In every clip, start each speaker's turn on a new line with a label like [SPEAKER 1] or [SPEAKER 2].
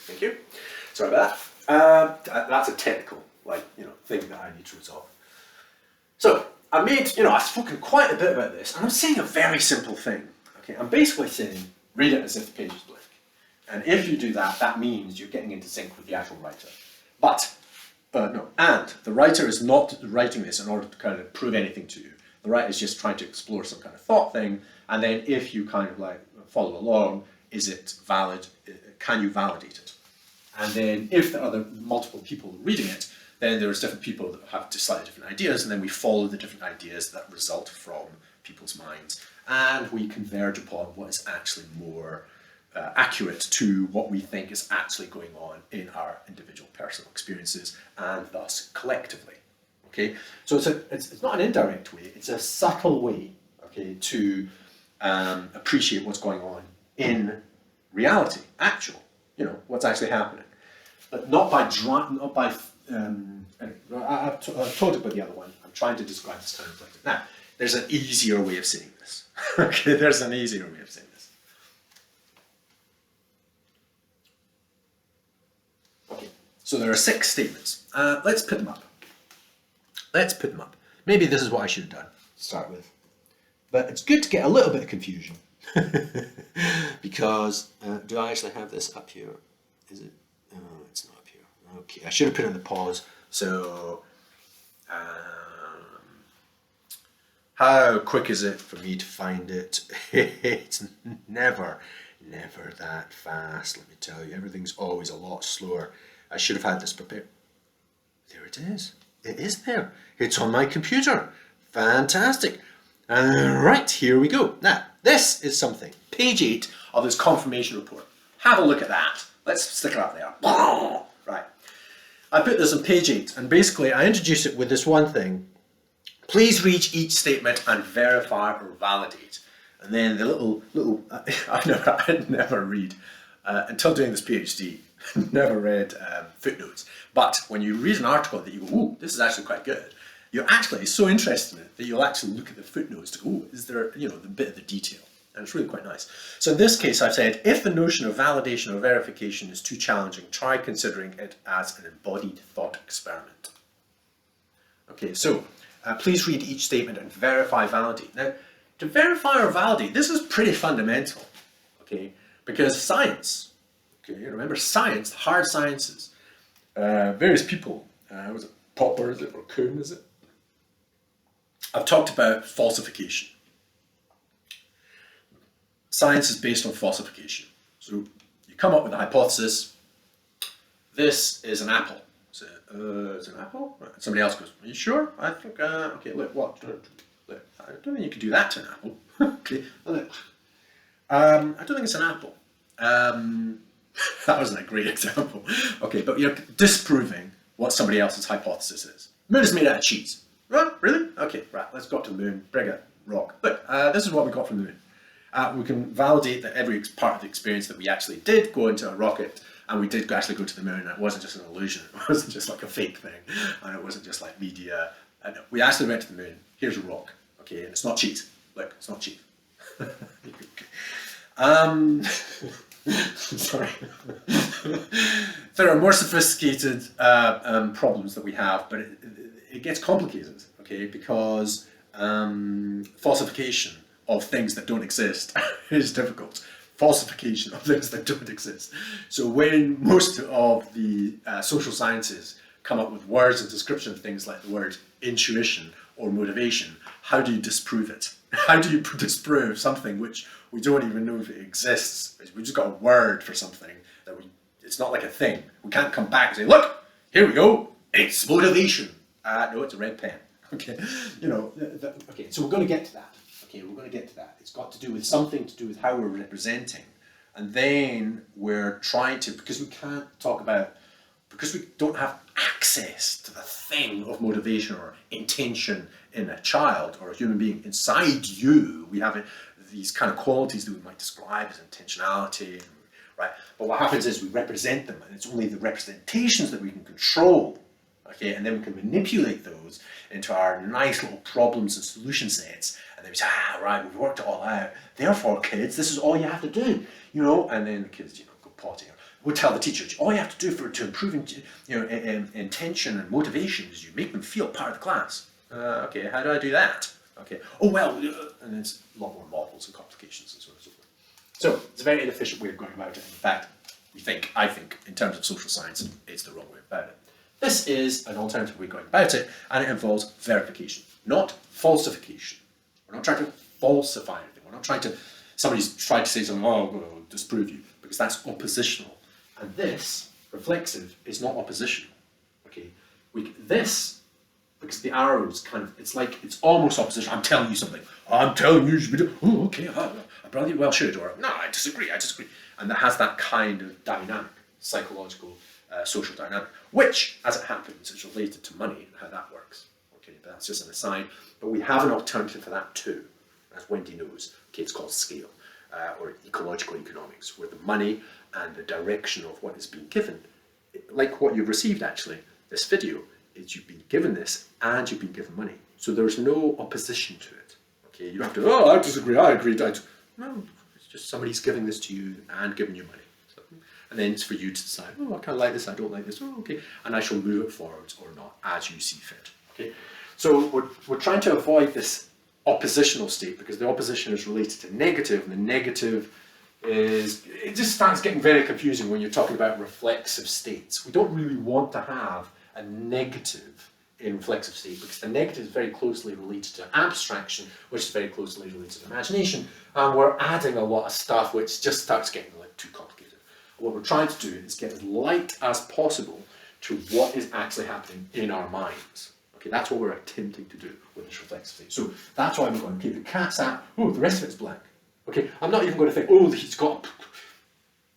[SPEAKER 1] Thank you. Sorry about that. That's a technical, thing that I need to resolve. So I've spoken quite a bit about this, and I'm saying a very simple thing. Okay, I'm basically saying read it as if the page is blank, and if you do that, that means you're getting into sync with the actual writer. But no, and the writer is not writing this in order to kind of prove anything to you. The writer is just trying to explore some kind of thought thing, and then if you kind of follow along, is it valid? Can you validate it? And then if there are multiple people reading it, then there's different people that have slightly different ideas, and then we follow the different ideas that result from people's minds, and we converge upon what is actually more accurate to what we think is actually going on in our individual personal experiences, and thus collectively. Okay, so it's not an indirect way; it's a subtle way. Okay, to appreciate what's going on in reality, what's actually happening, but not by I've told you about the other one. I'm trying to describe this kind of reflective. Now, there's an easier way of saying this. Okay, there's an easier way of saying this. Okay, so there are 6 statements. Let's put them up. Maybe this is what I should have done to start with. But it's good to get a little bit of confusion. Because, do I actually have this up here? Is it? Oh, it's not up here. Okay, I should have put it on the pause. So, how quick is it for me to find it? It's never that fast, let me tell you. Everything's always a lot slower. I should have had this prepared. There it is. It is there. It's on my computer. Fantastic. Right, here we go. Now, this is something. Page 8 of this confirmation report. Have a look at that. Let's stick it up there. Right. I put this on page 8, and basically I introduce it with this one thing. Please read each statement and verify or validate. And then the little I never read, until doing this PhD, never read footnotes. But when you read an article that you go, ooh, this is actually quite good, you're actually so interested in it that you'll actually look at the footnotes to go, oh, is there, the bit of the detail. And it's really quite nice. So in this case, I've said, if the notion of validation or verification is too challenging, try considering it as an embodied thought experiment. Okay, so please read each statement and verify, validate. Now, to verify or validate, this is pretty fundamental, okay? Because science, okay, remember science, the hard sciences, various people, was it Popper, is it, or Kuhn, is it? I've talked about falsification. Science is based on falsification. So you come up with a hypothesis. This is an apple. Is it an apple? Right. Somebody else goes, are you sure? I think, okay, look, what? Look, I don't think you can do that to an apple. Okay, look. I don't think it's an apple. That wasn't a great example. Okay, but you're disproving what somebody else's hypothesis is. Moon is made out of cheese. Right, really? Okay, right, let's go up to the moon, bring a rock. Look, this is what we got from the moon. We can validate that every part of the experience that we actually did go into a rocket, and we did actually go to the moon, and it wasn't just an illusion, it wasn't just like a fake thing, and it wasn't just like media. And we actually went to the moon. Here's a rock, okay, and it's not cheese. Look, it's not cheese. Sorry. There are more sophisticated problems that we have, but it gets complicated, okay, because falsification of things that don't exist is difficult. Falsification of things that don't exist. So when most of the social sciences come up with words and description of things like the word intuition or motivation, how do you disprove it? How do you disprove something which we don't even know if it exists? We just got a word for something that it's not like a thing. We can't come back and say, look, here we go, it's motivation. No, it's a red pen. Okay, okay, so we're going to get to that. Okay, we're going to get to that. It's got to do with something to do with how we're representing. And then we're trying to, because we don't have access to the thing of motivation or intention in a child or a human being inside you, we have these kind of qualities that we might describe as intentionality, right? But what happens is we represent them, and it's only the representations that we can control. Okay, and then we can manipulate those into our nice little problems and solution sets, and then we say, right, we've worked it all out. Therefore, kids, this is all you have to do, and then the kids, go potty. We'll tell the teacher, all you have to do to improve intention and motivation is you make them feel part of the class. Okay, how do I do that? Okay, oh well, and it's a lot more models and complications and so on and so forth. So it's a very inefficient way of going about it. In fact, I think, in terms of social science, it's the wrong way about it. This is an alternative way of going about it, and it involves verification, not falsification. We're not trying to falsify anything. We're not trying to, somebody's tried to say something, oh, we'll disprove you, because that's oppositional. And this, reflexive, is not oppositional. Okay, this, because the arrows kind of, it's almost opposition. I'm telling you something. I'm telling you should be doing, oh, okay, I probably well should, or no, I disagree. And that has that kind of dynamic, psychological, social dynamic, which, as it happens, is related to money and how that works. Okay, but that's just an aside. But we have an alternative for that too, as Wendy knows. Okay, it's called Sqale, or ecological economics, where the money and the direction of what is being given, like what you've received actually, this video, is you've been given this and you've been given money. So there's no opposition to it. Okay, you don't have to, oh, I disagree, I agree. No, it's just somebody's giving this to you and giving you money. So, and then it's for you to decide, oh, I kind of like this, I don't like this, oh, okay. And I shall move it forward or not, as you see fit. Okay, so we're trying to avoid this oppositional state, because the opposition is related to negative, and the negative it just starts getting very confusing when you're talking about reflexive states. We don't really want to have a negative in reflexive state, because the negative is very closely related to abstraction, which is very closely related to imagination, and we're adding a lot of stuff which just starts getting too complicated. What we're trying to do is get as light as possible to what is actually happening in our minds. Okay, that's what we're attempting to do with this reflexive state. So that's why I'm going, okay, the cat's out, oh, the rest of it's blank. Okay, I'm not even going to think, oh, he's going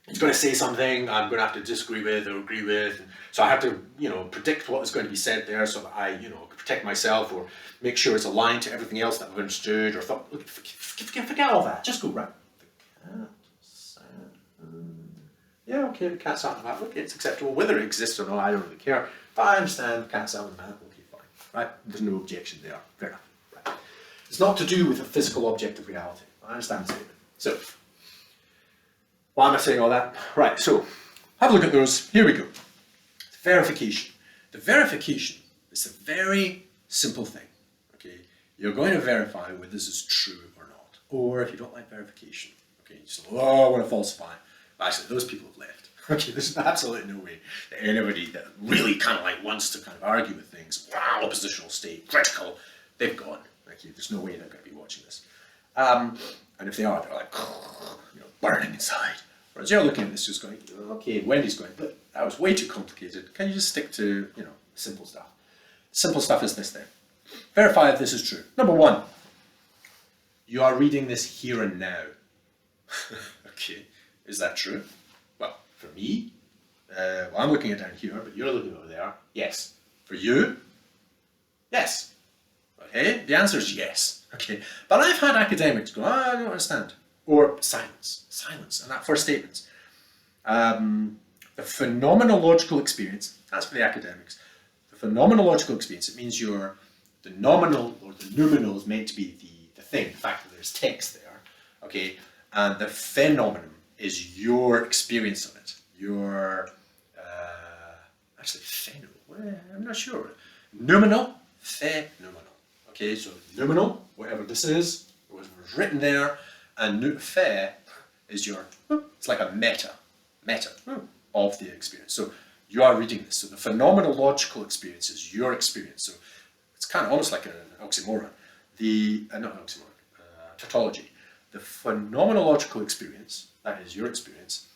[SPEAKER 1] to say something I'm going to have to disagree with or agree with. So I have to, predict what is going to be said there, so that I, protect myself or make sure it's aligned to everything else that I've understood or thought. Look, forget all that. Just go, right. The cat sat. Yeah, okay, the cat's out on the mat. Okay, it's acceptable. Whether it exists or not, I don't really care. But I understand the cat's out on the mat. Okay, fine. Right? There's no objection there. Fair enough. Right. It's not to do with a physical object of reality. I understand the statement. So, why am I saying all that? Right, so, have a look at those. Here we go. Verification. The verification is a very simple thing. Okay, you're going to verify whether this is true or not. Or if you don't like verification, okay, you say, oh, I want to falsify. But actually, those people have left. Okay, there's absolutely no way that anybody that really kind of wants to kind of argue with things, wow, oppositional state, critical, they've gone. Okay, there's no way they're going to be watching this. And if they are, they're like, burning inside. Whereas you're looking at this just going, okay, Wendy's going, but that was way too complicated. Can you just stick to, simple stuff? Simple stuff is this thing. Verify if this is true. Number one, you are reading this here and now. Okay, is that true? Well, for me, I'm looking at down here, but you're looking over there. Yes. For you, yes. Okay, the answer is yes. Okay, but I've had academics go, I don't understand. Or silence, and that first statement. The phenomenological experience, that's for the academics. The phenomenological experience, it means the nominal or the noumenal is meant to be the thing, the fact that there's text there. Okay, and the phenomenon is your experience of it. Actually, I'm not sure. Noumenal, phenomenal. Okay, so noumenal, whatever this is, whatever's written there, and phe is it's like a meta of the experience. So you are reading this. So the phenomenological experience is your experience. So it's kind of almost like an oxymoron. Tautology. The phenomenological experience, that is your experience,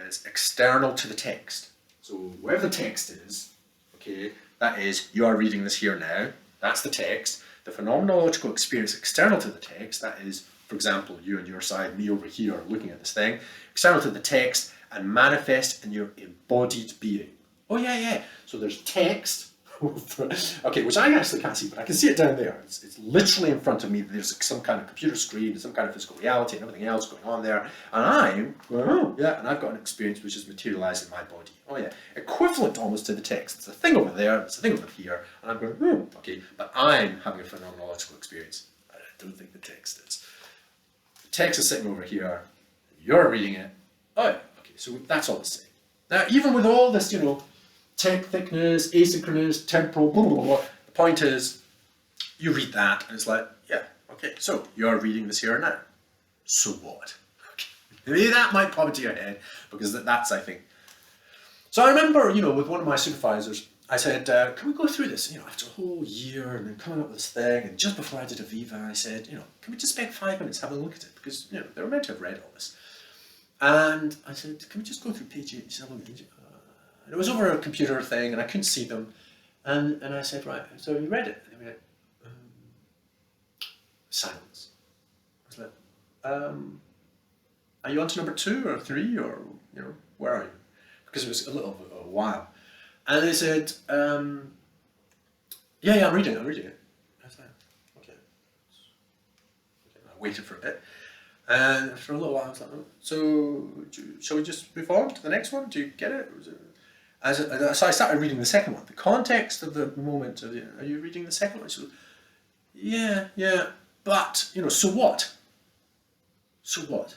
[SPEAKER 1] is external to the text. So wherever the text is, okay, that is, you are reading this here now, that's the text. The phenomenological experience external to the text, that is, for example, you on your side, me over here looking at this thing, external to the text and manifest in your embodied being. Oh yeah. So there's text, okay, which I actually can't see, but I can see it down there. It's literally in front of me. There's some kind of computer screen, some kind of physical reality and everything else going on there. And I'm going, oh yeah, and I've got an experience which is materialized in my body. Oh yeah, equivalent almost to the text. It's a thing over there, it's a thing over here, and I'm going, okay, but I'm having a phenomenological experience. I don't think the text is. The text is sitting over here, you're reading it. Oh yeah, okay, so that's all it's saying. Now, even with all this, tech thickness, asynchronous, temporal, blah, blah, blah, the point is, you read that and it's like, yeah, okay, so you're reading this here and now. So what? Okay. Maybe that might pop into your head because that's, I think. So I remember, with one of my supervisors, I said, can we go through this? After a whole year and then coming up with this thing, and just before I did Aviva, I said, can we just spend 5 minutes having a look at it? Because, they were meant to have read all this. And I said, can we just go through page 8? Have a look at it? And it was over a computer thing, and I couldn't see them. And I said, right, so you read it? And they went, silence. I was like, are you on to number 2 or 3 or, where are you? Because it was a little bit of a while. And they said, yeah, I'm reading it. I was like, okay. I waited for a bit. And for a little while, I was like, oh, so shall we just move on to the next one? Do you get it? So I started reading the second one. The context of the moment. Are you reading the second one? So, yeah. But, so what? So what?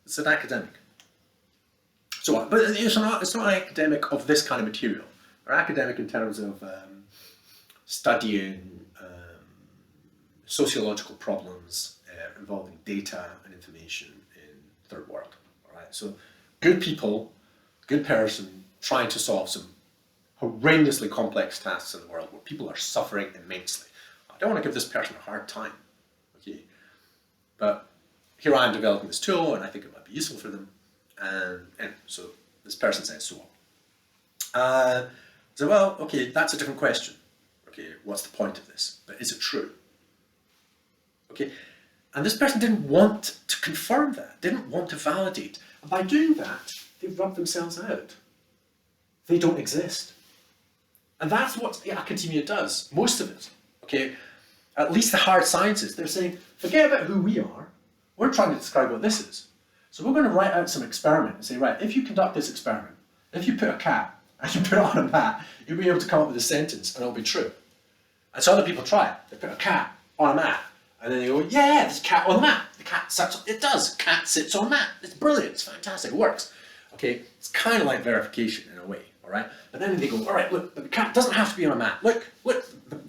[SPEAKER 1] It's an academic. So what? But it's not an academic of this kind of material. Or academic in terms of studying sociological problems involving data and information in third world. All right. So good people, good person trying to solve some horrendously complex tasks in the world where people are suffering immensely. I don't want to give this person a hard time. Okay. But here I am developing this tool and I think it might be useful for them. And so this person says, so what? So, well, okay, that's a different question. Okay, what's the point of this? But is it true? Okay, and this person didn't want to confirm that, didn't want to validate. And by doing that, they've rubbed themselves out. They don't exist. And that's what academia does, most of it. Okay, at least the hard sciences, they're saying, forget about who we are, we're trying to describe what this is. So we're going to write out some experiment and say, right, if you conduct this experiment, if you put a cat and you put it on a mat, you'll be able to come up with a sentence and it'll be true. And so other people try it. They put a cat on a mat and then they go, yeah, there's a cat on the mat. The cat sits on, it does. Cat sits on a mat. It's brilliant. It's fantastic. It works. Okay, it's kind of like verification in a way, all right? But then they go, all right, look, the cat doesn't have to be on a mat. Look,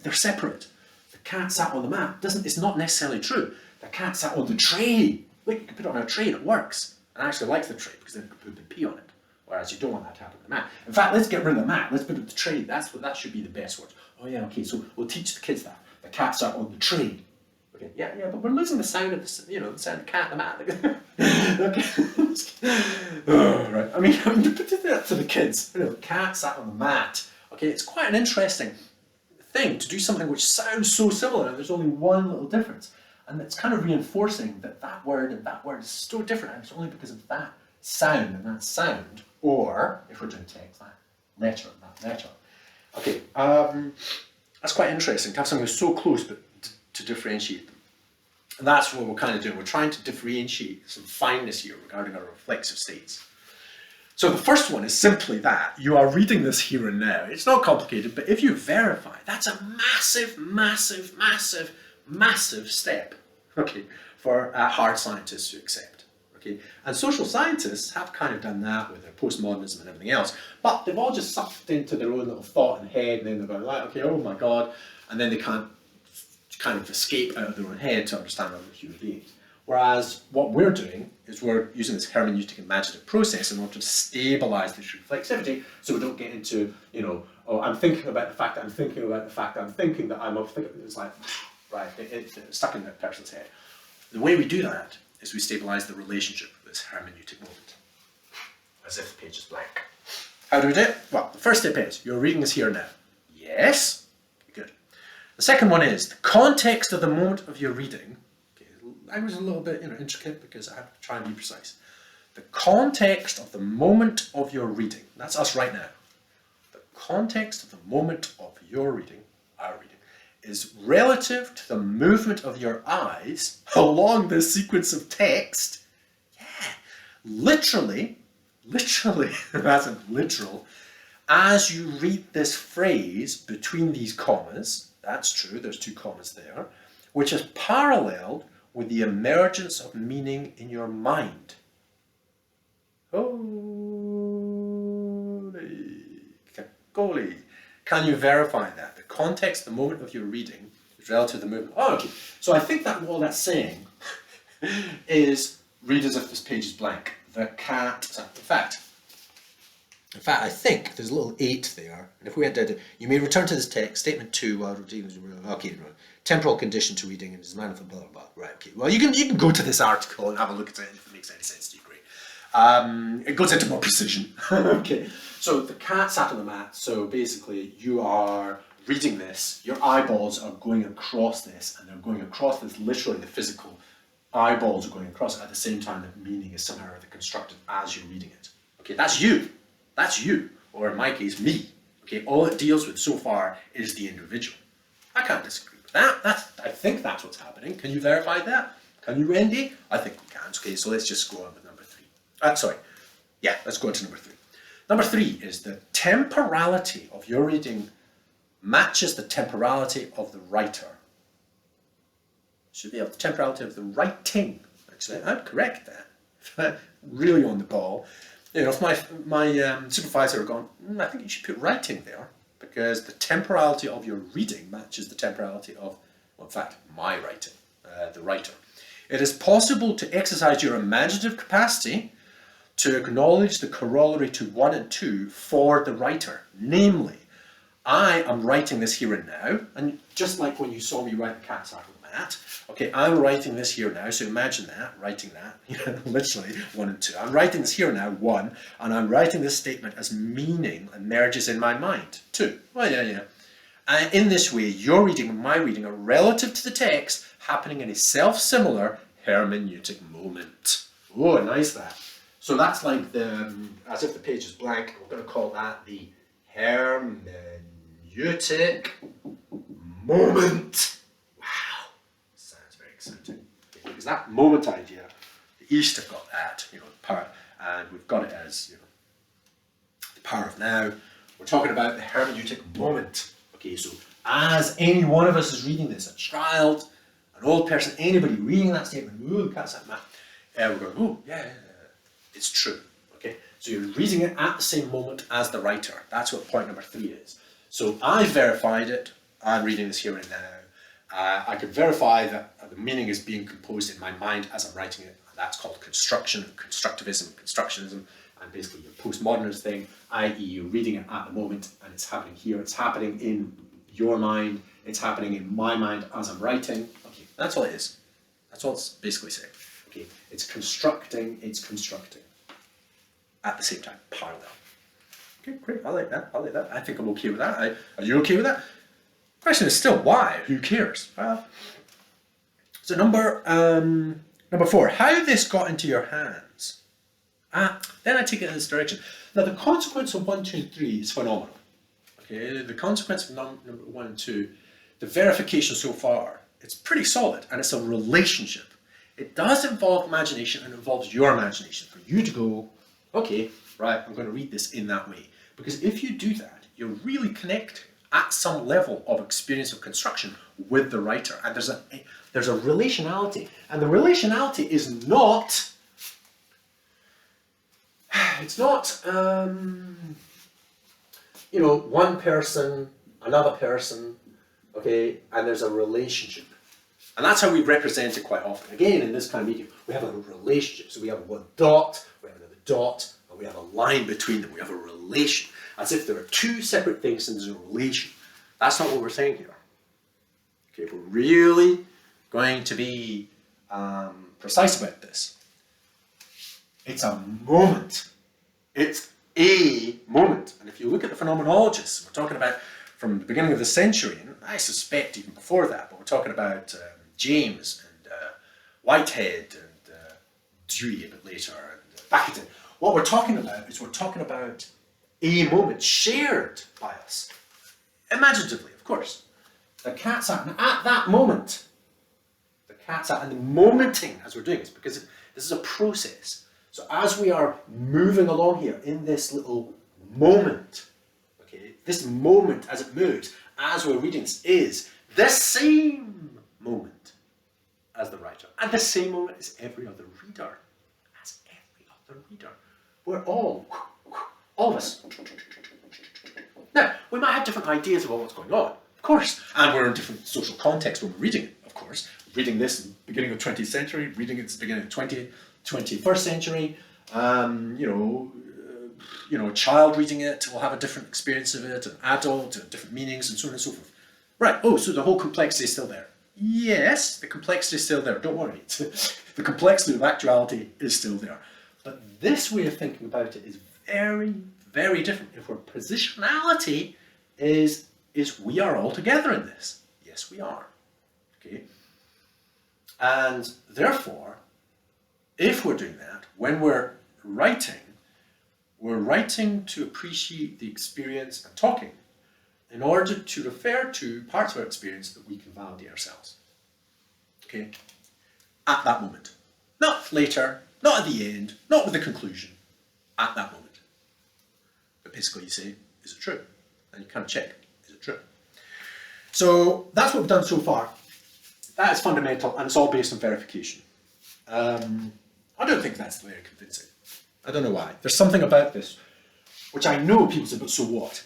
[SPEAKER 1] they're separate. The cat sat on the mat. It's not necessarily true. The cat sat on the tray. Look, you can put it on a tray and it works. And I actually like the tray because then you can poop and pee on it. Whereas you don't want that to happen on the mat. In fact, let's get rid of the mat. Let's put it on the tray. That should be the best word. Oh yeah, okay, so we'll teach the kids that. The cat sat on the tray. Okay, yeah, but we're losing the sound of the sound of the cat and the mat. Okay. Oh, right. I mean, you put that to the kids. The cat sat on the mat. Okay, it's quite an interesting thing to do something which sounds so similar and there's only one little difference. And it's kind of reinforcing that word and that word is so different, and it's only because of that sound and that sound, or, if we're doing text, that letter and that letter. Okay, that's quite interesting to have something so close, but to differentiate them. And that's what we're kind of doing. We're trying to differentiate some fineness here regarding our reflexive states. So the first one is simply that. You are reading this here and now. It's not complicated, but if you verify, that's a massive step, okay, for hard scientists to accept, okay? And social scientists have kind of done that with their postmodernism and everything else, but they've all just sucked into their own little thought and head, and then they're going like, okay, oh my God, and then they can't kind of escape out of their own head to understand other human beings. Whereas what we're doing is we're using this hermeneutic imaginative process in order to stabilize this reflexivity so we don't get into, oh, I'm thinking about the fact that I'm thinking about the fact that I'm thinking that I'm thinking. It's like, right, it's stuck in that person's head. The way we do that is we stabilize the relationship of this hermeneutic moment. As if the page is blank. How do we do it? Well, the first step is, you're reading this here and now. Yes? Good. The second one is, the context of the moment of your reading. Okay, language is a little bit intricate because I have to try and be precise. The context of the moment of your reading. That's us right now. The context of the moment of your reading, our reading, is relative to the movement of your eyes along this sequence of text. Yeah, literally, that's a literal, as you read this phrase between these commas, that's true, there's 2 commas there, which is paralleled with the emergence of meaning in your mind. Oh, Sqale. Can you verify that? The context, the moment of your reading is relative to the movement. Oh, okay. So I think that all that's saying is read as if this page is blank. The cat, in fact, I think there's a little 8 there. And if we had to, you may return to this text, statement 2, while reading, okay, temporal condition to reading and is manifold, blah, blah, blah. Right, okay. Well, you can go to this article and have a look at it, and if it makes any sense to you, great. It goes into more precision. Okay, so the cat sat on the mat, so basically you are reading this, your eyeballs are going across this, and they're going across this, literally the physical eyeballs are going across it at the same time that meaning is somehow either constructed as you're reading it. Okay, that's you. That's you, or in my case, me. Okay, all it deals with so far is the individual. I can't disagree with that. I think that's what's happening. Can you verify that? Can you, Andy? I think we can. Okay, so let's just go on with number 3. Let's go on to number 3. Number 3 is the temporality of your reading matches the temporality of the writer. Should be the temporality of the writing. Actually, I'd correct that. Really on the ball. You know, if my supervisor had gone, I think you should put writing there, because the temporality of your reading matches the temporality of, well, in fact, my writing, the writer. It is possible to exercise your imaginative capacity to acknowledge the corollary to 1 and 2 for the writer. Namely, I am writing this here and now, and just like when you saw me write the cat's out of the mat, okay, I'm writing this here now, so imagine that, writing that, literally 1 and 2. I'm writing this here now, 1, and I'm writing this statement as meaning emerges in my mind, 2. Well, yeah. And in this way, your reading and my reading are relative to the text, happening in a self-similar hermeneutic moment. Oh, nice that. So that's like the, as if the page is blank, we're going to call that the hermeneutic moment. Exciting. Because that moment idea, the East have got that, the power, and we've got it as, the power of now. We're talking about the hermeneutic moment. Okay, so as any one of us is reading this, a child, an old person, anybody reading that statement, ooh, the cat's at mat, we're going, oh, yeah, it's true. Okay, so you're reading it at the same moment as the writer. That's what point number 3 is. So I verified it. I'm reading this here and now. I can verify that the meaning is being composed in my mind as I'm writing it. That's called construction, constructivism, constructionism, and basically your postmodernist thing, i.e. you're reading it at the moment and it's happening here. It's happening in your mind. It's happening in my mind as I'm writing. Okay, that's all it is. That's all it's basically saying. Okay, it's constructing at the same time, parallel. Okay, great. I like that. I think I'm okay with that. Are you okay with that? Question is still why? Who cares? Well, so number 4, how this got into your hands. Then I take it in this direction. Now the consequence of 1, 2, and 3 is phenomenal. Okay, the consequence of number 1 and 2, the verification so far, it's pretty solid, and it's a relationship. It does involve imagination, and it involves your imagination for you to go, okay, right, I'm going to read this in that way. Because if you do that, you're really connecting at some level of experience of construction with the writer, and there's a relationality, and the relationality is not, it's not one person, another person, okay, and there's a relationship, and that's how we represent it quite often. Again, in this kind of medium, we have a relationship. So we have one dot, we have another dot, and we have a line between them. We have a relation. As if there are 2 separate things and there's a relation. That's not what we're saying here. Okay, if we're really going to be precise about this, it's a moment. It's a moment. And if you look at the phenomenologists, we're talking about from the beginning of the century, and I suspect even before that, but we're talking about James and Whitehead and Dewey a bit later, and Bacon. What we're talking about is a moment shared by us. Imaginatively, of course. The cat's at, and at that moment, the cat's at, and the momenting as we're doing this, because this is a process. So as we are moving along here in this little moment, okay, this moment as it moves, as we're reading this, is the same moment as the writer, and the same moment as every other reader. As every other reader. We're all of us, Now, we might have different ideas about what's going on, of course, and we're in different social contexts when we're reading it, of course. Reading this in the beginning of the 20th century, reading it at the beginning of the 21st century, a child reading it will have a different experience of it, an adult, different meanings, and so on and so forth. Right, so the whole complexity is still there. Yes, the complexity is still there, don't worry. The complexity of actuality is still there. But this way of thinking about it is very, very different. If our positionality is we are all together in this. Yes, we are. Okay? And therefore, if we're doing that, when we're writing to appreciate the experience and talking in order to refer to parts of our experience that we can validate ourselves. Okay? At that moment. Not later, not at the end, not with the conclusion. At that moment. But basically you say, is it true? And you kind of check, is it true? So that's what we've done so far. That is fundamental, and it's all based on verification. I don't think that's very convincing. I don't know why. There's something about this, which I know people say, but so what?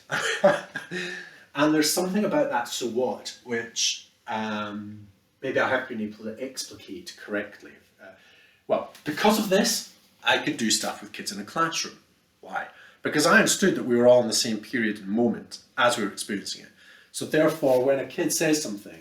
[SPEAKER 1] And there's something about that so what, which maybe I haven't been able to explicate correctly. Because of this, I could do stuff with kids in a classroom. Why? Because I understood that we were all in the same period and moment as we were experiencing it. So therefore, when a kid says something,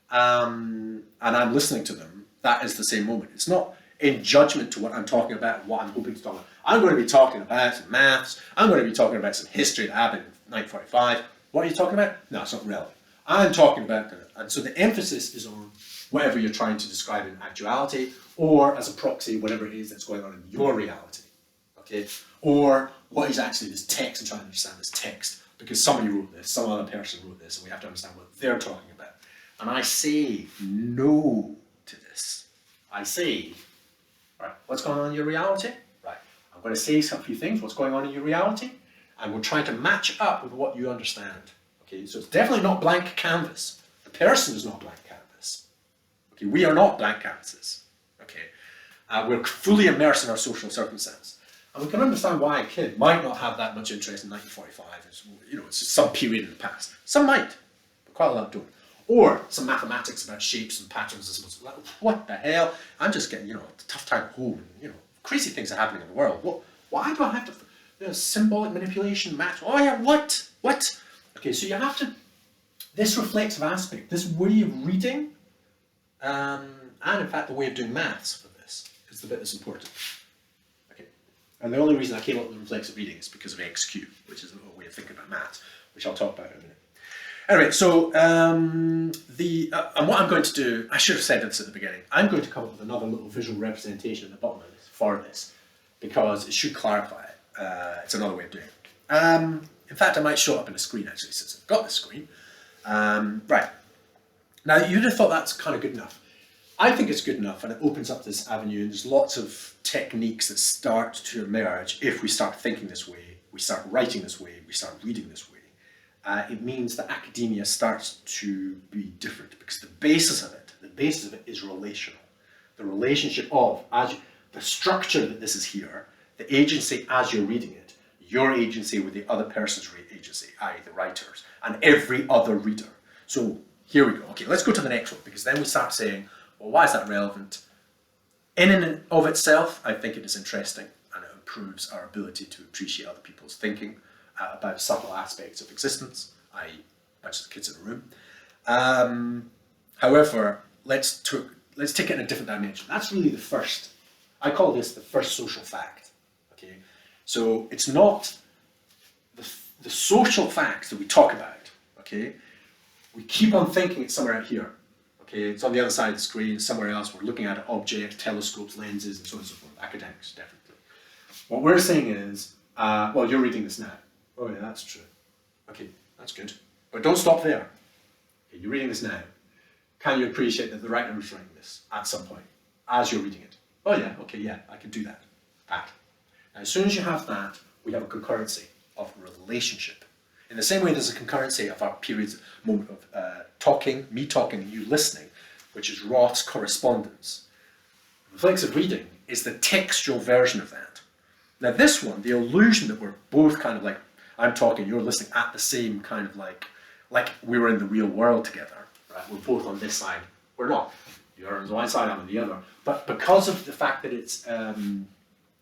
[SPEAKER 1] and I'm listening to them, that is the same moment. It's not in judgment to what I'm talking about and what I'm hoping to talk about. I'm going to be talking about some maths. I'm going to be talking about some history that happened in 1945. What are you talking about? No, it's not relevant. I'm talking about, and so the emphasis is on whatever you're trying to describe in actuality, or as a proxy, whatever it is that's going on in your reality. Okay? Or what is actually this text, and trying to understand this text, because somebody wrote this, some other person wrote this, and we have to understand what they're talking about. And I say no to this. I say, right, what's going on in your reality? Right, I'm going to say a few things, what's going on in your reality, and we're trying to match up with what you understand. Okay, so it's definitely not blank canvas. The person is not blank canvas. Okay, we are not blank canvases. Okay, we're fully immersed in our social circumstance. And we can understand why a kid might not have that much interest in 1945. It's just some period in the past. Some might, but quite a lot don't. Or some mathematics about shapes and patterns and so on. What the hell? I'm just getting, a tough time at home. Crazy things are happening in the world. Why do I have to, symbolic manipulation, math? Oh yeah, what? Okay, so you have to, this reflexive aspect, this way of reading, and in fact the way of doing maths for this, is the bit that's important. Okay, and the only reason I came up with reflexive reading is because of XQ, which is a way of thinking about maths, which I'll talk about in a minute. Anyway, so and what I'm going to do, I should have said this at the beginning, I'm going to come up with another little visual representation at the bottom of this for this, because it should clarify it. It's another way of doing it. In fact, I might show it up on the screen actually, since I've got the screen. Right. Now, you'd have thought that's kind of good enough. I think it's good enough, and it opens up this avenue, and there's lots of techniques that start to emerge if we start thinking this way, we start writing this way, we start reading this way. It means that academia starts to be different, because the basis of it is relational. The relationship of, the structure that this is here, the agency as you're reading it, your agency with the other person's agency, i.e. the writers, and every other reader. So here we go. Okay, let's go to the next one, because then we start saying, well, why is that relevant? In and of itself, I think it is interesting, and it improves our ability to appreciate other people's thinking about subtle aspects of existence, i.e. a bunch of kids in a room. However, let's take it in a different dimension. That's really the first, I call this the first social fact. Okay, so it's not the social facts that we talk about. Okay, we keep on thinking it's somewhere out here. Okay, it's on the other side of the screen, somewhere else. We're looking at objects, telescopes, lenses, and so on and so forth. Academics, definitely. What we're saying is, well, you're reading this now. Oh yeah, that's true. Okay, that's good. But don't stop there. Okay, you're reading this now. Can you appreciate that the writer was writing this at some point, as you're reading it? Oh yeah, okay, yeah, I can do that. Now, as soon as you have that, we have a concurrency of relationship. In the same way there's a concurrency of our periods, moment of talking, me talking and you listening, which is Roth's correspondence. Reflexive reading is the textual version of that. Now this one, the illusion that we're both kind of like I'm talking, you're listening at the same kind of like we were in the real world together, right? We're both on this side. We're not. You're on one side, I'm on the other. But because of the fact that it's,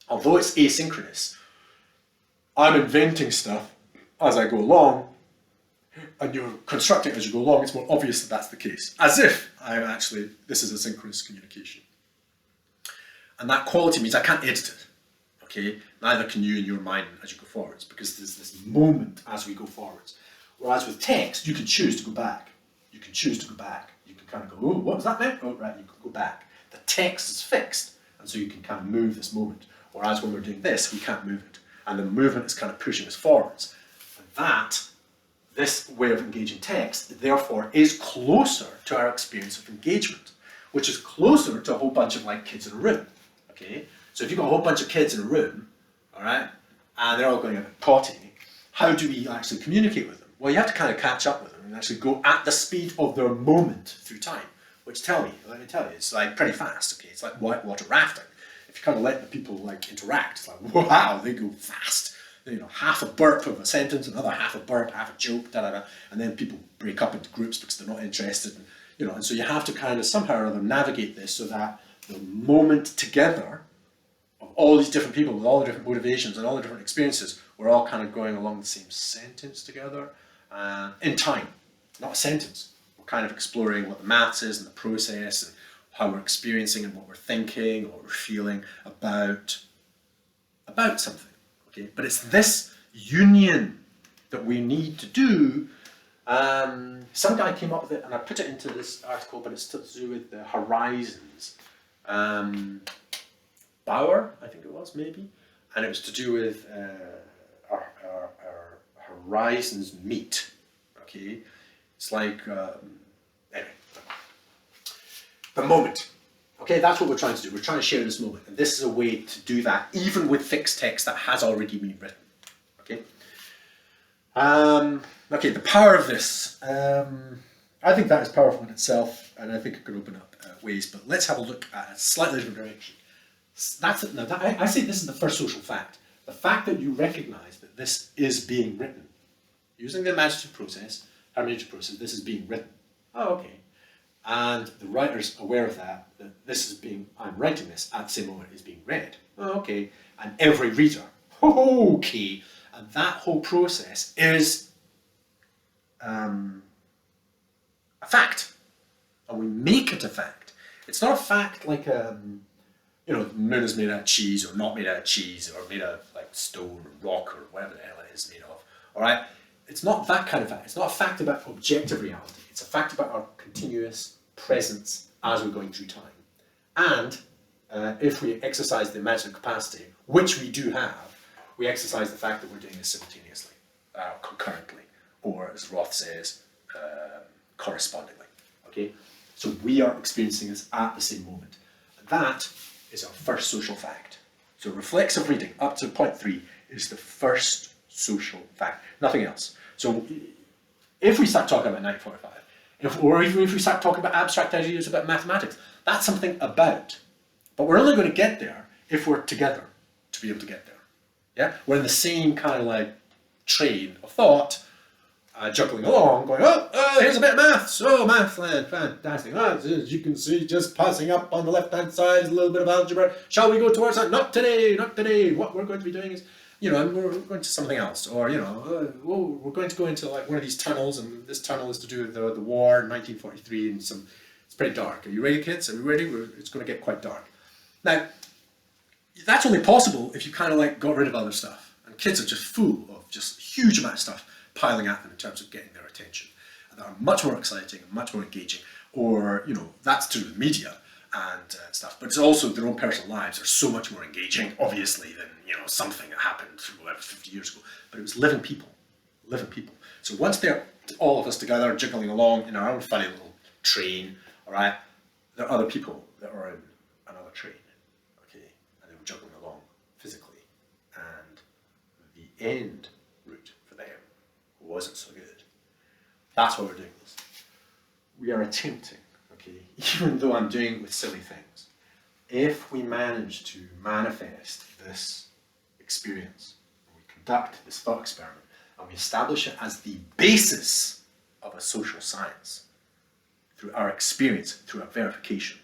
[SPEAKER 1] although it's asynchronous, I'm inventing stuff as I go along, and you're constructing as you go along. It's more obvious that that's the case, as if this is asynchronous communication. And that quality means I can't edit it, okay? Neither can you in your mind as you go forwards, because there's this moment as we go forwards. Whereas with text, you can choose to go back. You can choose to go back. You can kind of go, oh, what was that meant? Oh, right, you can go back. The text is fixed, and so you can kind of move this moment. Whereas when we're doing this, we can't move it. And the movement is kind of pushing us forwards. And this way of engaging text, therefore, is closer to our experience of engagement, which is closer to a whole bunch of like kids in a room. Okay? So if you've got a whole bunch of kids in a room, all right, and they're all going a bit potty, how do we actually communicate with them? Well, you have to kind of catch up with them and actually go at the speed of their moment through time, which let me tell you, it's like pretty fast, okay? It's like whitewater rafting. If you kind of let the people like interact, it's like, wow, they go fast. You know, half a burp of a sentence, another half a burp, half a joke, and then people break up into groups because they're not interested. And, you know, and so you have to kind of somehow or other navigate this so that the moment together of all these different people with all the different motivations and all the different experiences, we're all kind of going along the same sentence together in time, not a sentence. We're kind of exploring what the maths is and the process and how we're experiencing and what we're thinking or what we're feeling about something. Okay? But it's this union that we need to do. Some guy came up with it, and I put it into this article, but it's to do with the horizons. Bauer, I think it was, maybe, and it was to do with our horizons meet. Okay, it's like anyway, the moment. Okay, that's what we're trying to do. We're trying to share this moment, and this is a way to do that, even with fixed text that has already been written. Okay. Okay, the power of this. I think that is powerful in itself, and I think it could open up ways. But let's have a look at a slightly different direction. I say this is the first social fact. The fact that you recognise that this is being written, using the imaginative process, hermeneutic process, this is being written. Oh, okay. And the writer's aware of that I'm writing this at the same moment it's being read. Oh, okay. And every reader, okay. And that whole process is a fact. And we make it a fact. It's not a fact like, the moon is made out of cheese or not made out of cheese or made out of like stone or rock or whatever the hell it is made of. All right? It's not that kind of fact. It's not a fact about objective reality. It's a fact about our continuous presence as we're going through time. And if we exercise the imaginative capacity, which we do have, we exercise the fact that we're doing this simultaneously, concurrently, or as Roth says, correspondingly. Okay? So we are experiencing this at the same moment. And that is our first social fact. So reflexive reading up to point 3 is the first social fact, nothing else. So if we start talking about 1945, if we start talking about abstract ideas about mathematics, that's something about. But we're only going to get there if we're together to be able to get there. Yeah, we're in the same kind of like train of thought, juggling along, going, here's a bit of maths. Oh, math, fantastic. As you can see, just passing up on the left-hand side is a little bit of algebra. Shall we go towards that? Not today, not today. What we're going to be doing is, we're going to something else. Or, we're going to go into like one of these tunnels, and this tunnel is to do with the war in 1943, and it's pretty dark. Are you ready, kids? Are we ready? It's going to get quite dark. Now, that's only possible if you kind of like got rid of other stuff. And kids are just full of just huge amount of stuff piling at them in terms of getting their attention. And that are much more exciting, much more engaging, or, that's to do with media and stuff. But it's also their own personal lives are so much more engaging, obviously, than, something that happened 50 years ago. But it was living people. So once they're all of us together jiggling along in our own funny little train, all right, there are other people that are in another train, okay, and they were juggling along physically. And the end route for them wasn't so good. That's why we're doing this. We are attempting, okay, even though I'm doing it with silly things, if we manage to manifest this experience, and we conduct this thought experiment, and we establish it as the basis of a social science through our experience, through our verification.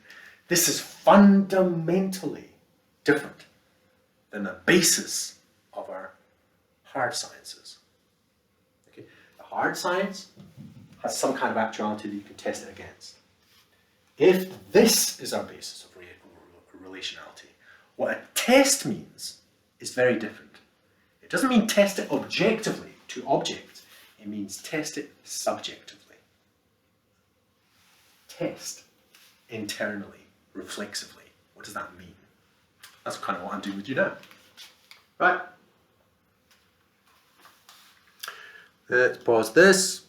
[SPEAKER 1] This is fundamentally different than the basis of our hard sciences. Okay? The hard science has some kind of actuality that you can test it against. If this is our basis of relationality, what a test means is very different. It doesn't mean test it objectively to objects. It means test it subjectively. Test internally, reflexively. What does that mean? That's kind of what I'm doing with you now. Right. Let's pause this.